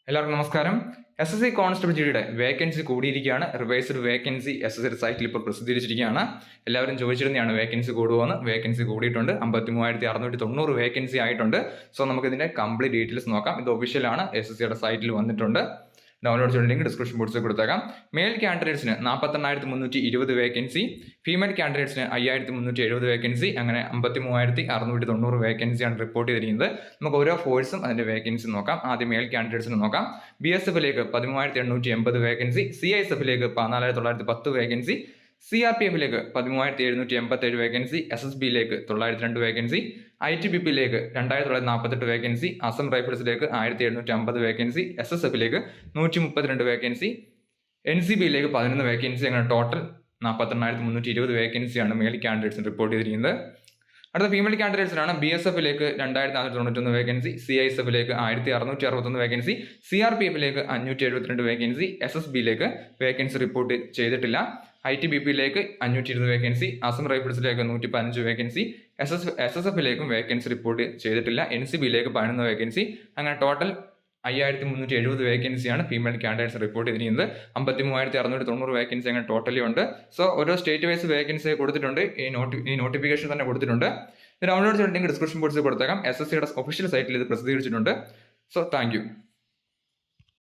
എല്ലാവർക്കും നമസ്കാരം. SSC constable ജിഡിയുടെ വേക്കൻസി കൂടിയിരിക്കുകയാണ്. റിവൈസ്ഡ് വേക്കൻസി SSC സൈറ്റിൽ ഇപ്പോൾ പ്രസിദ്ധീകരിച്ചിരിക്കുകയാണ്. എല്ലാവരും ചോദിച്ചിരുന്നതാണ് വേക്കൻസി കൂടുമെന്ന്. വേക്കൻസി കൂടിയിട്ടുണ്ട്. 53,690 വേക്കൻസി ആയിട്ടുണ്ട്. സോ നമുക്ക് ഇതിന്റെ കംപ്ലീറ്റ് ഡീറ്റെയിൽസ് നോക്കാം. ഇത് ഒഫീഷ്യലാണ്, SSCയുടെ സൈറ്റിൽ വന്നിട്ടുണ്ട്. ഡൗൺലോഡ് ചെയ്യുന്ന ലിങ്ക് ഡിസ്ക്രിപ്ഷൻ ബോക്സിൽ കൊടുത്തേക്കാം. മെയിൽ കാൻഡിഡേറ്റ്സിന് 48,320 വേക്കൻസി, ഫീമെയിൽ കാൻഡിഡേറ്റ്സിന് 5,370 വേക്കൻസി, അങ്ങനെ 53,690 വേക്കൻസിയാണ് റിപ്പോർട്ട് ചെയ്തിരിക്കുന്നത്. നമുക്ക് ഓരോ ഫോഴ്സും അതിന്റെ വേക്കൻസി നോക്കാം. ആദ്യം മെയിൽ കാൻഡിഡേറ്റ്സിന് നോക്കാം. BSFിലേക്ക് 13,880 വേക്കൻസി, CISFിലേക്ക് 14,910 വേക്കൻസി, CRPFിലേക്ക് 13,787 വേക്കൻസി, SSBയിലേക്ക് 902 വേക്കൻസി, ITBPയിലേക്ക് 2,948 വേക്കൻസി, അസം റൈഫിൾസിലേക്ക് 1,750 വേക്കൻസി, SSFിലേക്ക് 132 വേക്കൻസി, NCBയിലേക്ക് 11 വേക്കൻസി, അങ്ങനെ ടോട്ടൽ 48,320 വേക്കൻസിയാണ് മെയിൽ കാൻഡിഡേറ്റ്സിന് റിപ്പോർട്ട് ചെയ്തിരിക്കുന്നത്. അടുത്ത ഫീമെയിൽ കാൻഡിഡേറ്റ്സിനാണ്. BSFിലേക്ക് 2,491 വേക്കൻസി, CISFിലേക്ക് 1,661 വേക്കൻസി, CRPFിലേക്ക് 572 വേക്കൻസി, SSBയിലേക്ക് വേക്കൻസി റിപ്പോർട്ട് ചെയ്തിട്ടില്ല, ITBPയിലേക്ക് 520 വേക്കൻസി, അസം റൈഫിൾസിലേക്ക് 115 വേക്കൻസി, SSFിലേക്കും വേക്കൻസി റിപ്പോർട്ട് ചെയ്തിട്ടില്ല, NCBയിലേക്ക് 11 വേക്കൻസി, അങ്ങനെ ടോട്ടൽ 5,370 വേക്കൻസിയാണ് ഫീമെയിൽ കാൻഡിഡേറ്റ്സ് റിപ്പോർട്ട് ചെയ്തിരിക്കുന്നത്. 53,690 വേക്കൻസി അങ്ങനെ ടോട്ടലി ഉണ്ട്. സോ ഓരോ സ്റ്റേറ്റ് വൈസ് വേക്കൻസി കൊടുത്തിട്ടുണ്ട്. ഈ നോട്ടിഫിക്കേഷൻ തന്നെ കൊടുത്തിട്ടുണ്ട്. ഡൗൺലോഡ് ചെയ്തിട്ടുണ്ടെങ്കിൽ ഡിസ്ക്രിപ്ഷൻ ബോക്സിൽ കൊടുത്തേക്കാം. SSCയുടെ ഒഫീഷ്യൽ സൈറ്റിൽ ഇത് പ്രസിദ്ധീകരിച്ചിട്ടുണ്ട്. So thank